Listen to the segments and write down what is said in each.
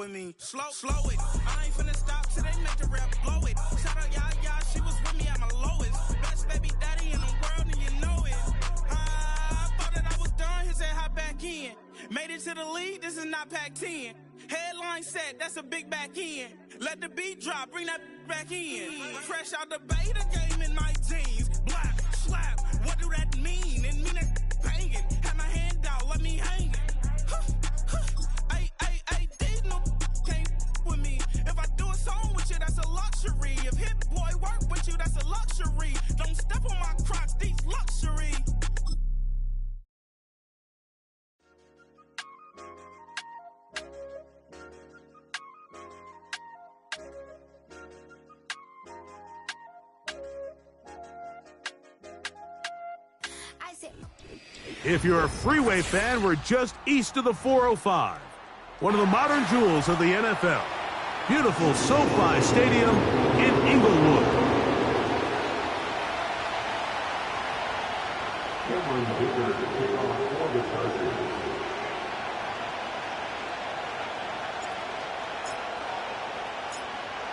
with me. Slow it. I ain't finna stop till they make the rap blow it. Shout out, yeah, she was with me at my lowest. Best baby daddy in the world, and you know it. I thought that I was done, he said hop back in. Made it to the league, this is not Pac-10. Headline set, that's a big back end. Let the beat drop, bring that back in. Fresh out the beta game in my jeans. Black, slap, what do that mean? It mean that banging. Had my hand out, let me hang it. These no can't with me. If I do a song with you, that's a luxury. If Hit Boy work with you, that's a luxury. Don't step on my Crocs, these luxury. If you're a Freeway fan, we're just east of the 405. One of the modern jewels of the NFL. Beautiful SoFi Stadium in Inglewood.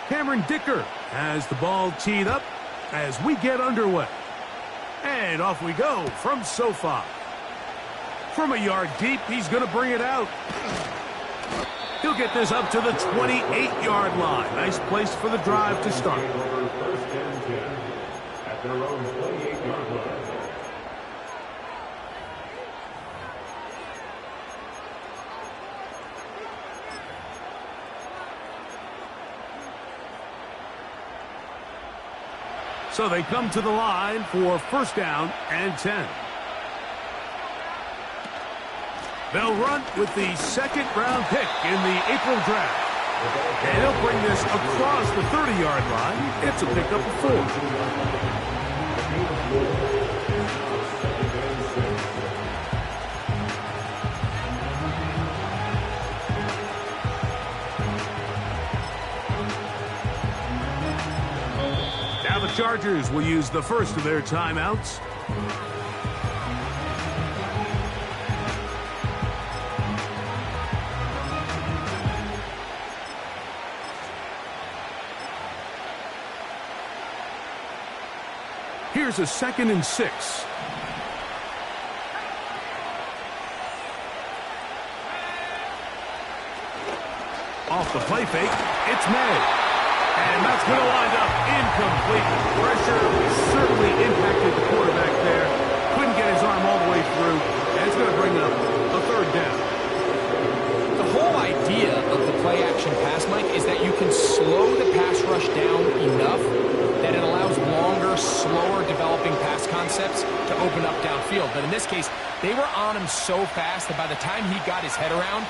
Cameron Dicker has the ball teed up as we get underway. And off we go from SoFi. From a yard deep, he's going to bring it out. He'll get this up to the 28-yard line. Nice place for the drive to start. First and 10 at their own 28-yard line. So they come to the line for first down and 10. They'll run with the second-round pick in the April draft. And he'll bring this across the 30-yard line. It's a pickup of 4. Now the Chargers will use the first of their timeouts. Here's a 2nd and 6. Off the play fake, it's May. And that's going to wind up incomplete. Pressure certainly impacted the quarterback there. Couldn't get his arm all the way through. And it's going to bring up a 3rd down. The whole idea of the play-action pass, Mike, is that you can slow the pass rush down enough that it allows longer, slower developing pass concepts to open up downfield. But in this case, they were on him so fast that by the time he got his head around,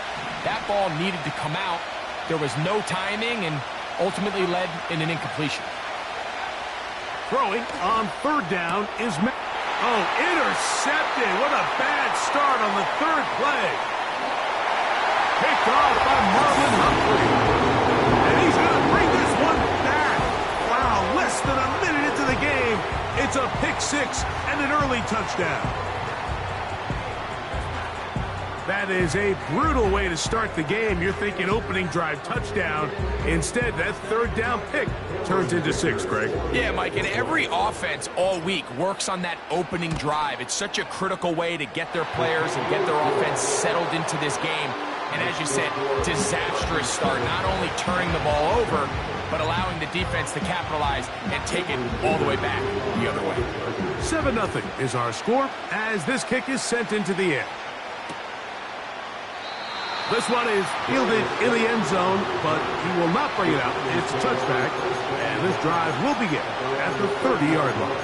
that ball needed to come out. There was no timing and ultimately led in an incompletion. Throwing on 3rd down is intercepted. What a bad start on the 3rd play. Picked off by Marlon Humphrey. And he's going to bring this one back. Wow, less than a minute into the game. It's a pick-6 and an early touchdown. That is a brutal way to start the game. You're thinking opening drive touchdown. Instead, that 3rd down pick turns into 6, Greg. Yeah, Mike, and every offense all week works on that opening drive. It's such a critical way to get their players and get their offense settled into this game. And as you said, disastrous start, not only turning the ball over, but allowing the defense to capitalize and take it all the way back the other way. 7-0 is our score as this kick is sent into the air. This one is fielded in the end zone, but he will not bring it out. It's a touchback, and this drive will begin at the 30-yard line.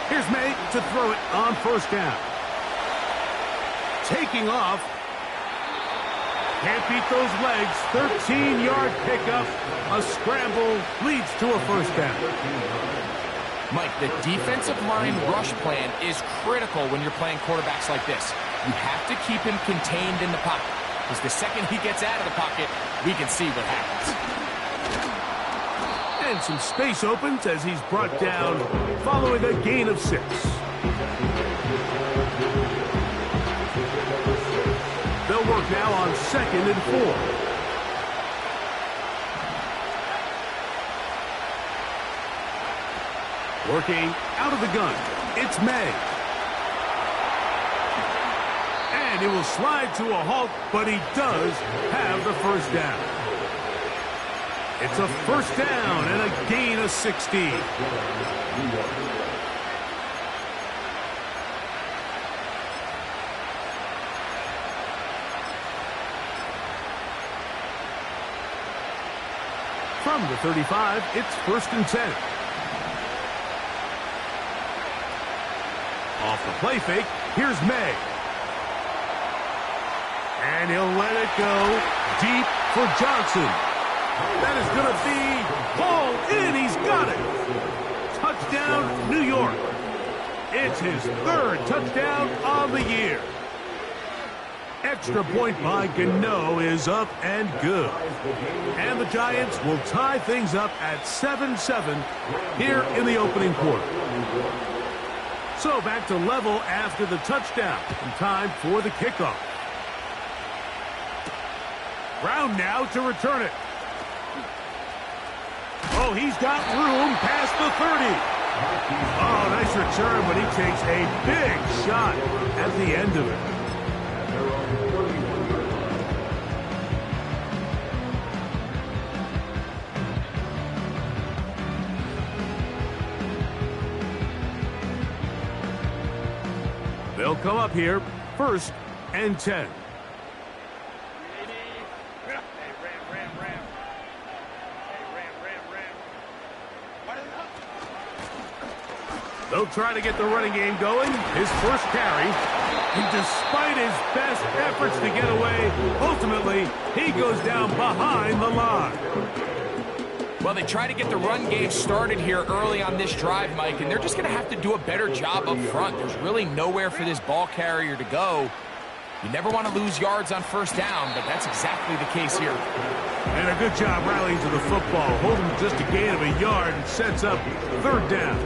Here's May to throw it on 1st down. Taking off. Can't beat those legs. 13-yard pickup. A scramble leads to a 1st down. Mike, the defensive line rush plan is critical when you're playing quarterbacks like this. You have to keep him contained in the pocket, because the second he gets out of the pocket, we can see what happens. And some space opens as he's brought down following a gain of 6. They'll work now on 2nd and 4. Working out of the gun, it's May. And he will slide to a halt, but he does have the first down. It's a first down and a gain of 16. From the 35, it's 1st and 10. Off the play fake, here's May. And he'll let it go deep for Johnson. That is going to be hauled in. He's got it. Touchdown, New York. It's his 3rd touchdown of the year. Extra point by Gano is up and good. And the Giants will tie things up at 7-7 here in the opening quarter. So back to level after the touchdown. And time for the kickoff. Brown now to return it. Oh, he's got room past the 30. Oh, nice return, but he takes a big shot at the end of it. They'll come up here, 1st and 10. They'll try to get the running game going. His first carry. And despite his best efforts to get away, ultimately, he goes down behind the line. Well, they try to get the run game started here early on this drive, Mike, and they're just going to have to do a better job up front. There's really nowhere for this ball carrier to go. You never want to lose yards on 1st down, but that's exactly the case here. And a good job rallying to the football. Holding just a gain of a yard and sets up 3rd down.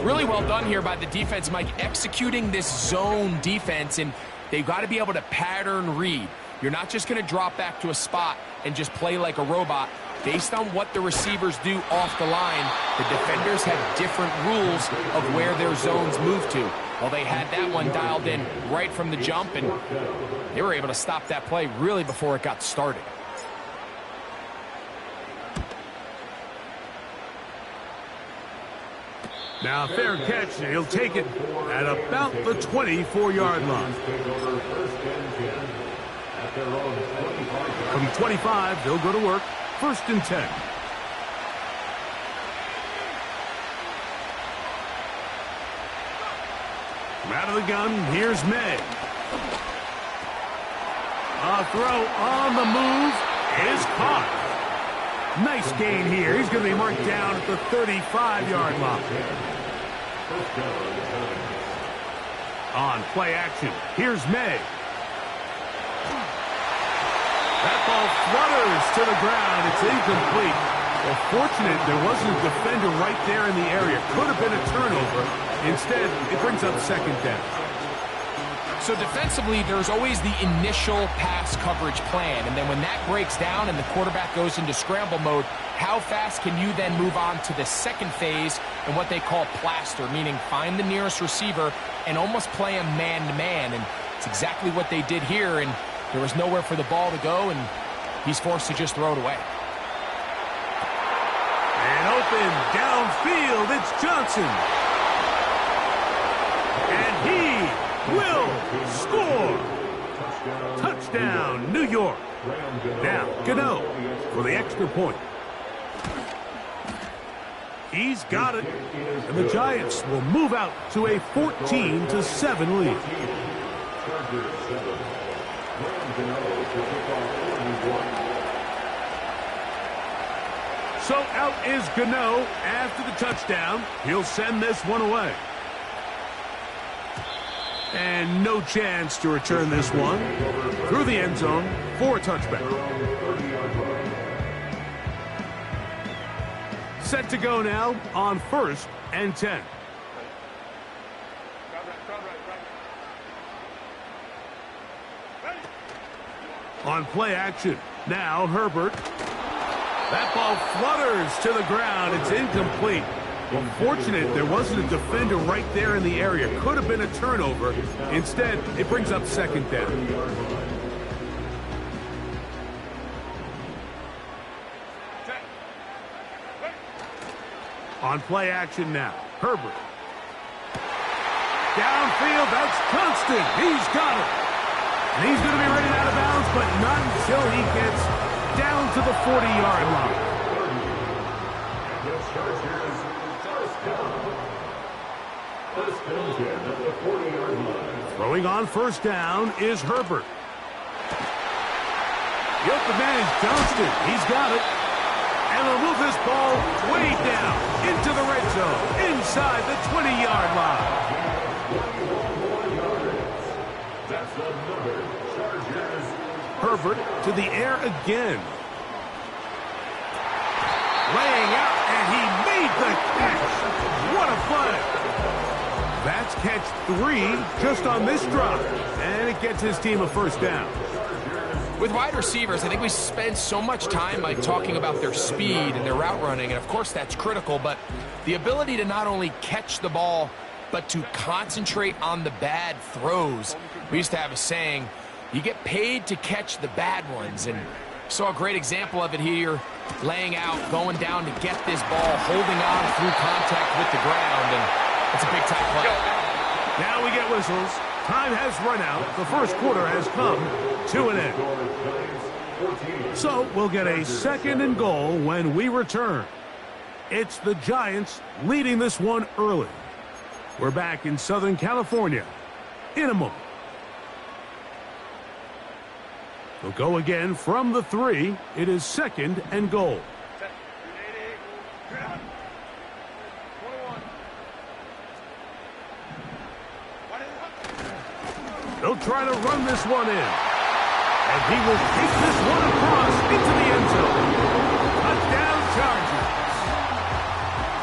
Really well done here by the defense, Mike, executing this zone defense, and they've got to be able to pattern read. You're not just going to drop back to a spot and just play like a robot. Based on what the receivers do off the line, the defenders have different rules of where their zones move to. Well, they had that one dialed in right from the jump, and they were able to stop that play really before it got started. Now, fair catch. He'll take it at about the 24-yard line. From 25, they'll go to work. 1st and 10. From out of the gun, here's May. A throw on the move is caught. Nice gain here. He's going to be marked down at the 35-yard line. On play action, here's May. That ball flutters to the ground. It's incomplete. Well, fortunate there wasn't a defender right there in the area. Could have been a turnover. Instead, it brings up 2nd down. So defensively, there's always the initial pass coverage plan. And then when that breaks down and the quarterback goes into scramble mode, how fast can you then move on to the 2nd phase and what they call plaster, meaning find the nearest receiver and almost play him man-to-man. And it's exactly what they did here. And there was nowhere for the ball to go, and he's forced to just throw it away. And open downfield, it's Johnson. And he will score. Touchdown, New York. Now, Gano for the extra point. He's got it. And the Giants will move out to a 14-7 lead. So out is Gano after the touchdown. He'll send this one away. And no chance to return this one through the end zone for a touchback. Set to go now on 1st and 10. On play action, now Herbert. That ball flutters to the ground. It's incomplete. Well, fortunate there wasn't a defender right there in the area. Could have been a turnover. Instead, it brings up 2nd down. On play action now, Herbert. Downfield, that's Constant. He's got it. And he's going to be ready out of bounds, but not until he gets down to the 40-yard line. Throwing on 1st down is Herbert. The open man is Johnston. He's got it. And they'll move this ball way down into the red zone, inside the 20-yard line. Herbert to the air again. Laying out, and he made the catch. What a play. That's catch 3 just on this drive, and it gets his team a 1st down. With wide receivers, I think we spend so much time talking about their speed and their route running, and of course that's critical, but the ability to not only catch the ball, but to concentrate on the bad throws. We used to have a saying, you get paid to catch the bad ones, and saw a great example of it here, laying out, going down to get this ball, holding on through contact with the ground, and it's a big-time play. Now we get whistles. Time has run out. The 1st quarter has come to an end. So we'll get a 2nd and goal when we return. It's the Giants leading this one early. We're back in Southern California in a moment. They'll go again from the 3. It is 2nd and goal. They'll try to run this one in. And he will take this one across into the end zone. Touchdown Chargers.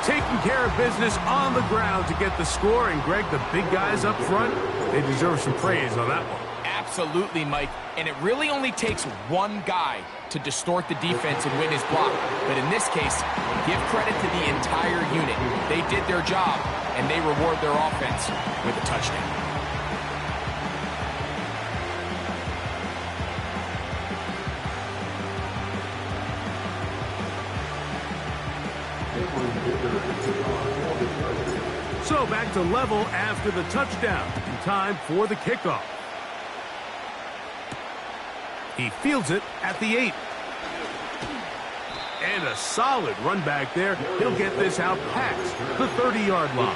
Taking care of business on the ground to get the score. And Greg, the big guys up front, they deserve some praise on that one. Absolutely, Mike. And it really only takes one guy to distort the defense and win his block. But in this case, give credit to the entire unit. They did their job, and they reward their offense with a touchdown. So back to level after the touchdown. In time for the kickoff. He fields it at the 8. And a solid run back there. He'll get this out past the 30-yard line.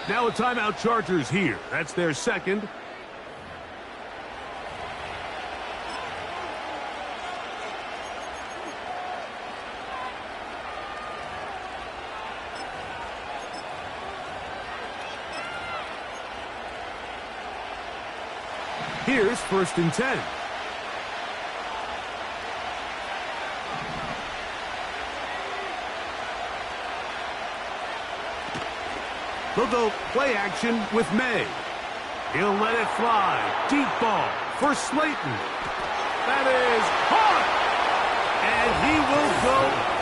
Now a timeout Chargers here. That's their 2nd. Here's 1st and 10. They'll go play action with May. He'll let it fly. Deep ball for Slayton. That is caught. And he will go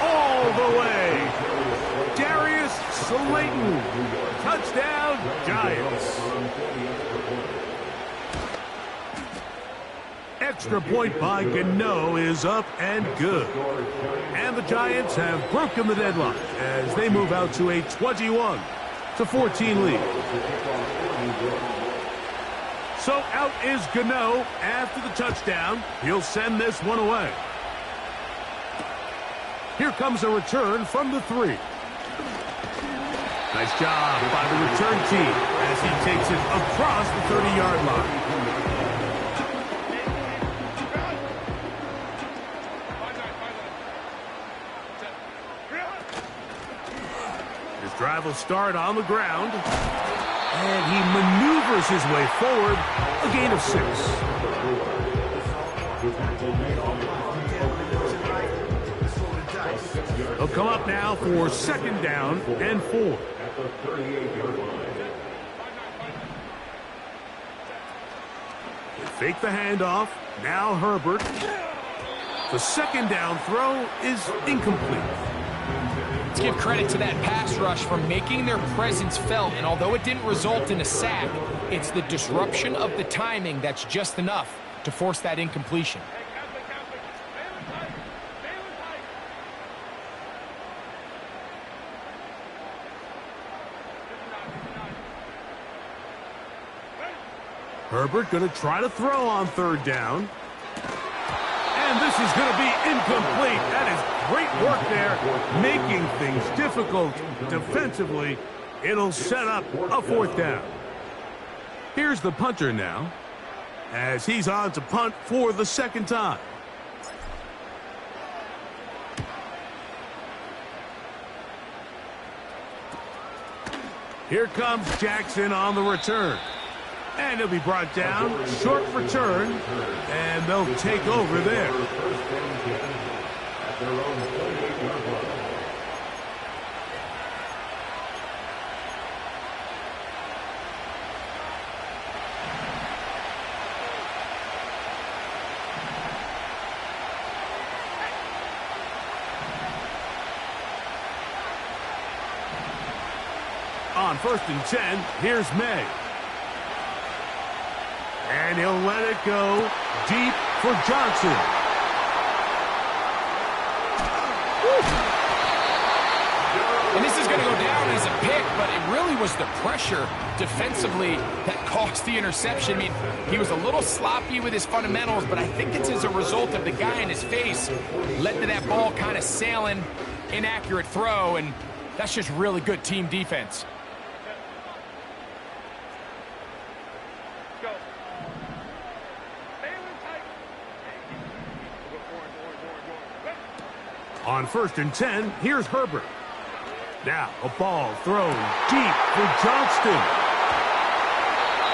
all the way. Darius Slayton. Touchdown, Giants. Extra point by Gano is up and good. And the Giants have broken the deadlock as they move out to a 21-14 lead. So out is Gano after the touchdown. He'll send this one away. Here comes a return from the 3. Nice job by the return team as he takes it across the 30-yard line. drive will start on the ground. And he maneuvers his way forward. A gain of 6. He'll come up now for 2nd down and 4. At the 38-yard line. They fake the handoff. Now Herbert. The 2nd down throw is incomplete. Let's give credit to that pass rush for making their presence felt, and although it didn't result in a sack, it's the disruption of the timing that's just enough to force that incompletion. Herbert going to try to throw on 3rd down. And this is going to be incomplete. That is great work there, making things difficult defensively. It'll set up a 4th down. Here's the punter now, as he's on to punt for the 2nd time. Here comes Jackson on the return. And he'll be brought down, short return, and they'll take over there. At their own 28-yard line. On 1st and 10, here's May. And he'll let it go deep for Johnson. And this is going to go down as a pick, but it really was the pressure defensively that caused the interception. I mean, he was a little sloppy with his fundamentals, but I think it's as a result of the guy in his face led to that ball kind of sailing, inaccurate throw, and that's just really good team defense. On 1st and 10, here's Herbert. Now a ball thrown deep for Johnston.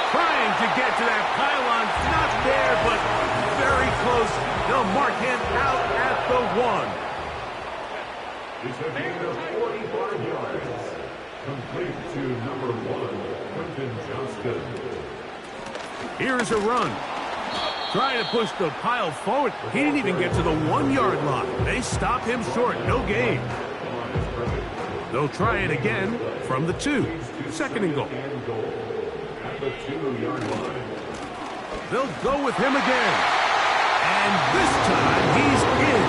Trying to get to that pylon. Not there, but very close. They'll mark him out at the 1. It's a gain of 45 yards. Complete to number 1, Quentin Johnston. Here's a run. Trying to push the pile forward. He didn't even get to the 1-yard line. They stop him short. No gain. They'll try it again from the 2. 2nd and goal. At the 2-yard line. They'll go with him again. And this time he's in.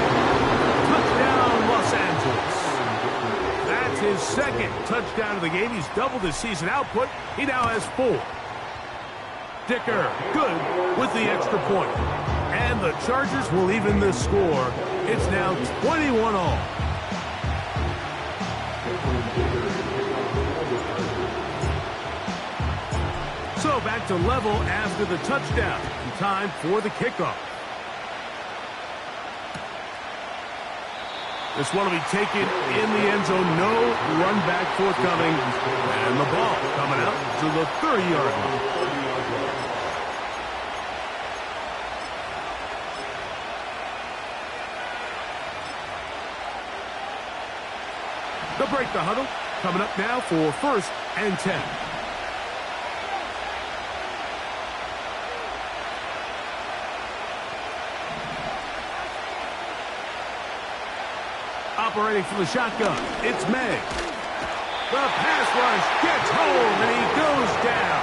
Touchdown, Los Angeles. That's his 2nd touchdown of the game. He's doubled his season output. He now has 4. Dicker, good with the extra point. And the Chargers will even this score. It's now 21 all. So back to level after the touchdown. Time for the kickoff. This one will be taken in the end zone. No run back forthcoming. And the ball coming out to the 30-yard line. They'll break the huddle. Coming up now for 1st and 10. Operating from the shotgun, it's May. The pass rush gets home, and he goes down.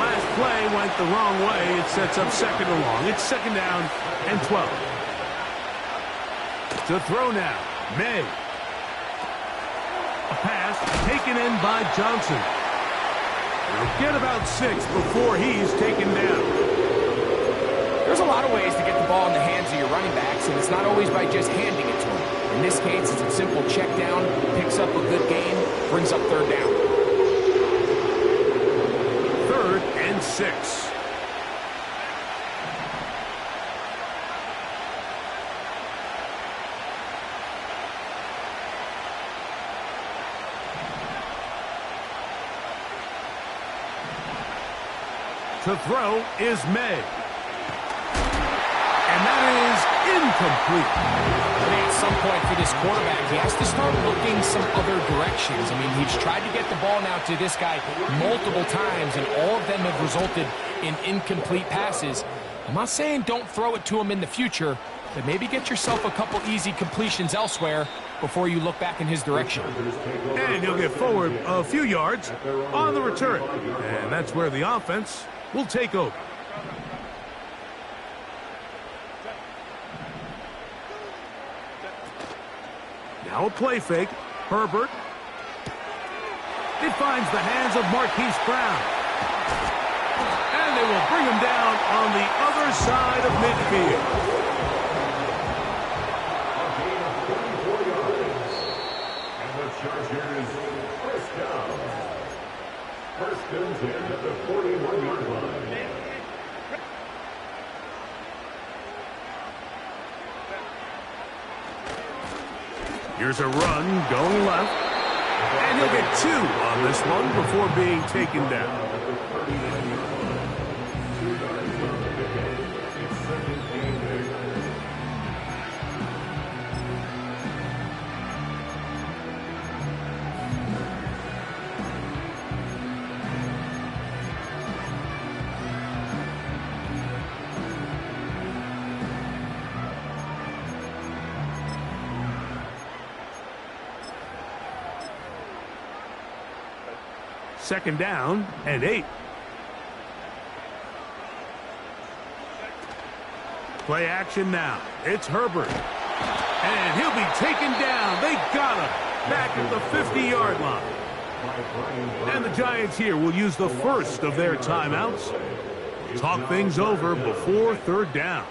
Last play went the wrong way. It sets up 2nd and long. It's 2nd down and 12. To throw now, May. A pass taken in by Johnson. He'll get about 6 before he's taken down. There's a lot of ways to get the ball in the hands of your running backs, and it's not always by just handing it to them. In this case, it's a simple check down, picks up a good gain, brings up 3rd down. 3rd and 6. To throw is May. And that is incomplete. I think at some point for this quarterback, he has to start looking some other directions. I mean, he's tried to get the ball now to this guy multiple times, and all of them have resulted in incomplete passes. I'm not saying don't throw it to him in the future, but maybe get yourself a couple easy completions elsewhere before you look back in his direction. And he'll get forward a few yards on the return. And that's where the offense will take over. Now a play fake. Herbert. It finds the hands of Marquise Brown. And they will bring him down on the other side of midfield. A gain of 44 yards. And the Chargers first down. First and 10 at the 41-yard line. Here's a run going left. And he'll get 2 on this one before being taken down. Second down and 8. Play action now. It's Herbert. And he'll be taken down. They got him back at the 50-yard line. And the Giants here will use the first of their timeouts. Talk things over before third down.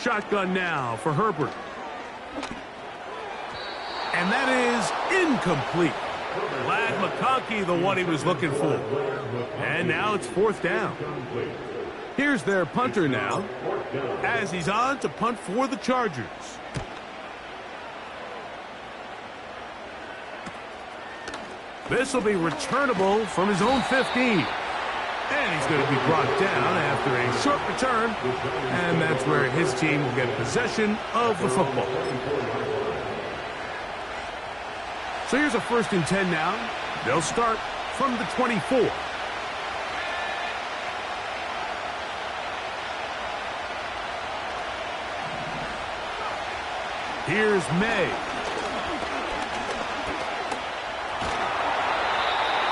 Shotgun now for Herbert. And that is incomplete. Ladd McConkey, the one he was looking for. And now it's fourth down. Here's their punter now, as he's on to punt for the Chargers. This will be returnable from his own 15. And he's going to be brought down after a short return. And that's where his team will get possession of the football. So here's a 1st and 10 now. They'll start from the 24. Here's May.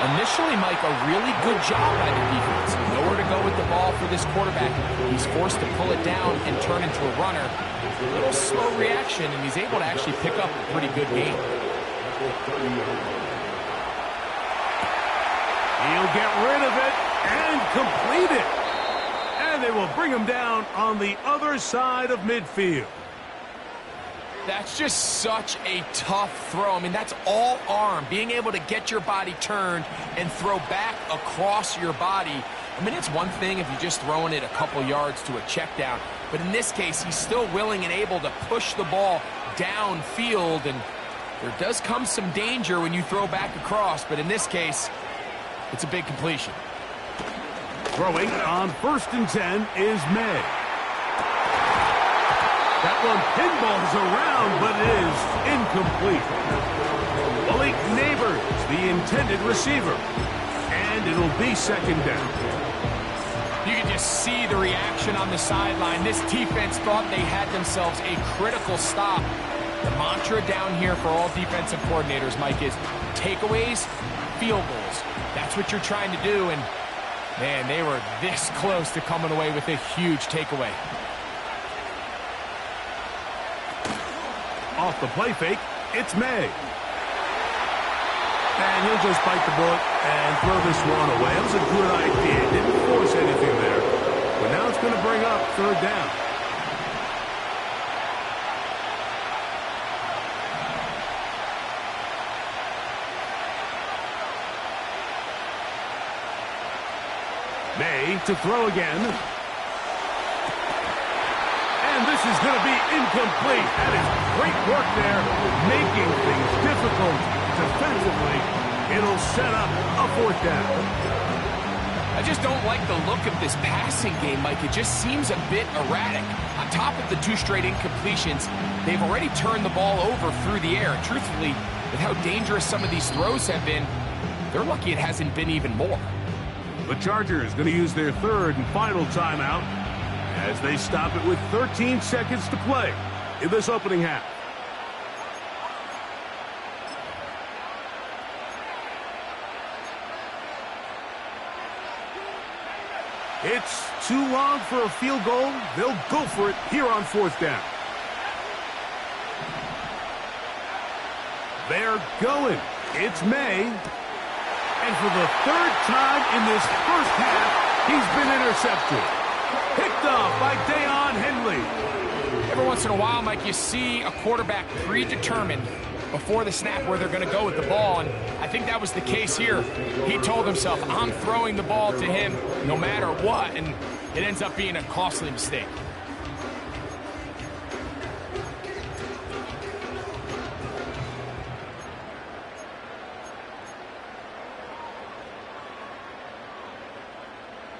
Initially, Mike, a really good job by the defense. Nowhere to go with the ball for this quarterback. He's forced to pull it down and turn into a runner. A little slow reaction, and he's able to actually pick up a pretty good game. He'll get rid of it and complete it. And they will bring him down on the other side of midfield. That's just such a tough throw. I mean, that's all arm. Being able to get your body turned and throw back across your body. I mean, it's one thing if you're just throwing it a couple yards to a check down. But in this case, he's still willing and able to push the ball downfield. And there does come some danger when you throw back across. But in this case, it's a big completion. Throwing on 1st and 10 is May. That one pinballs around, but it is incomplete. Malik Neighbors, the intended receiver. And it'll be 2nd down. You can just see the reaction on the sideline. This defense thought they had themselves a critical stop. The mantra down here for all defensive coordinators, Mike, is takeaways, field goals. That's what you're trying to do, and, man, they were this close to coming away with a huge takeaway. Off the play fake, it's May. And he'll just bite the bullet and throw this one away. It was a good idea. Didn't force anything there. But now it's going to bring up 3rd down. ready to throw again. And this is going to be incomplete. That is great work there, making things difficult defensively. It'll set up a 4th down. I just don't like the look of this passing game, Mike. It just seems a bit erratic. On top of the 2 straight incompletions, they've already turned the ball over through the air. Truthfully, with how dangerous some of these throws have been, they're lucky it hasn't been even more. The Chargers going to use their 3rd and final timeout as they stop it with 13 seconds to play in this opening half. It's too long for a field goal. They'll go for it here on 4th down. They're going. It's May. And for the 3rd time in this first half, he's been intercepted. Picked off by Deion Henley. Every once in a while, Mike, you see a quarterback predetermined before the snap where they're going to go with the ball, and I think that was the case here. He told himself, I'm throwing the ball to him no matter what, and it ends up being a costly mistake.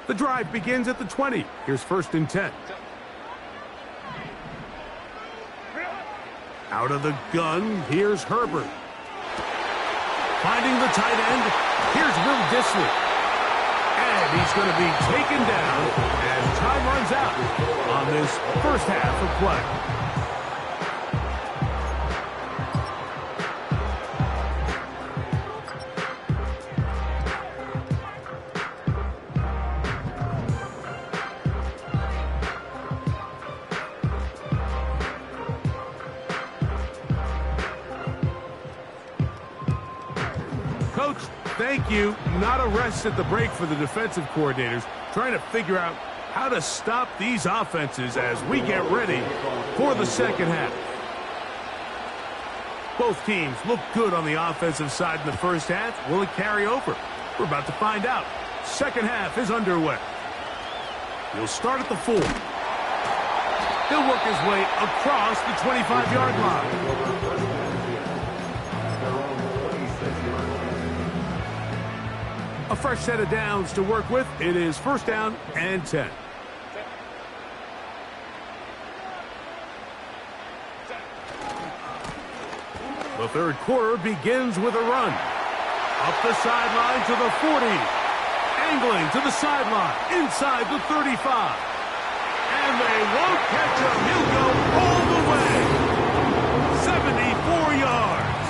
The drive begins at the 20. Here's 1st and 10. Out of the gun, here's Herbert. Finding the tight end, here's Will Dissly. And he's going to be taken down as time runs out on this first half of play. Coach, thank you. Not a rest at the break for the defensive coordinators, trying to figure out how to stop these offenses as we get ready for the second half. Both teams look good on the offensive side in the first half. Will it carry over? We're about to find out. Second half is underway. He'll start at the 4. He'll work his way across the 25-yard line. A fresh set of downs to work with. It is 1st down and 10. The 3rd quarter begins with a run. Up the sideline to the 40. Angling to the sideline. Inside the 35. And they won't catch him. He'll go all the way. 74 yards.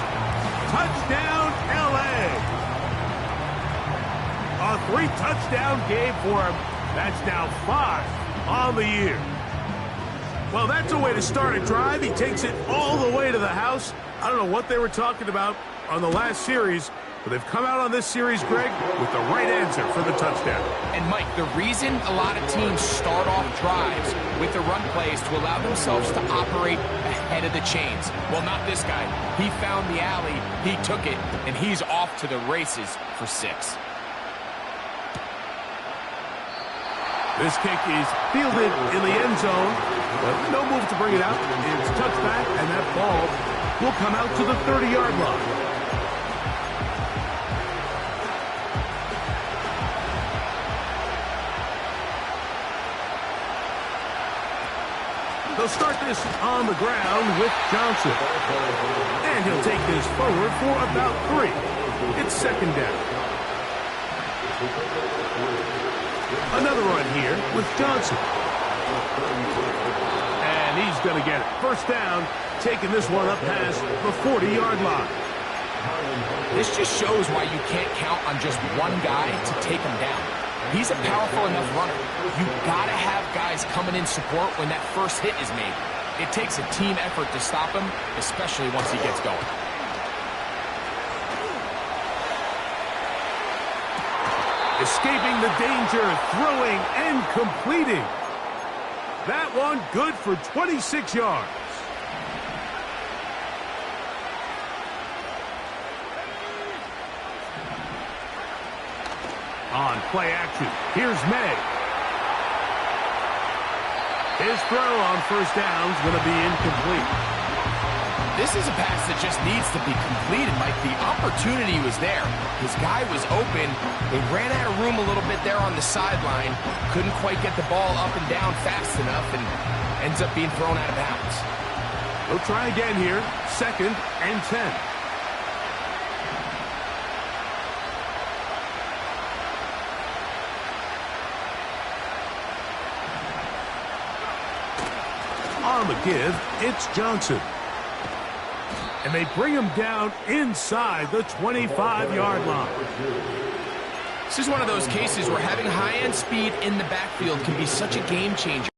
Touchdown, L.A. A 3-touchdown game for him. That's now 5 on the year. Well, that's a way to start a drive. He takes it all the way to the house. I don't know what they were talking about on the last series, but they've come out on this series, Greg, with the right answer for the touchdown. And, Mike, the reason a lot of teams start off drives with the run plays to allow themselves to operate ahead of the chains. Well, not this guy. He found the alley, he took it, and he's off to the races for 6. This kick is fielded in the end zone, but no move to bring it out. It's touchback, and that ball will come out to the 30-yard line. They'll start this on the ground with Johnson. And he'll take this forward for about 3. It's 2nd down. Another run here with Johnson. And he's going to get it. 1st down, taking this one up past the 40-yard line. This just shows why you can't count on just one guy to take him down. He's a powerful enough runner. You've got to have guys coming in support when that first hit is made. It takes a team effort to stop him, especially once he gets going. Escaping the danger, throwing and completing. That one good for 26 yards. On play action, here's May. His throw on first down is going to be incomplete. This is a pass that just needs to be completed, Mike. The opportunity was there. His guy was open. They ran out of room a little bit there on the sideline. Couldn't quite get the ball up and down fast enough and ends up being thrown out of bounds. We'll try again here. 2nd and 10. On the give, it's Johnson. And they bring him down inside the 25-yard line. This is one of those cases where having high-end speed in the backfield can be such a game changer.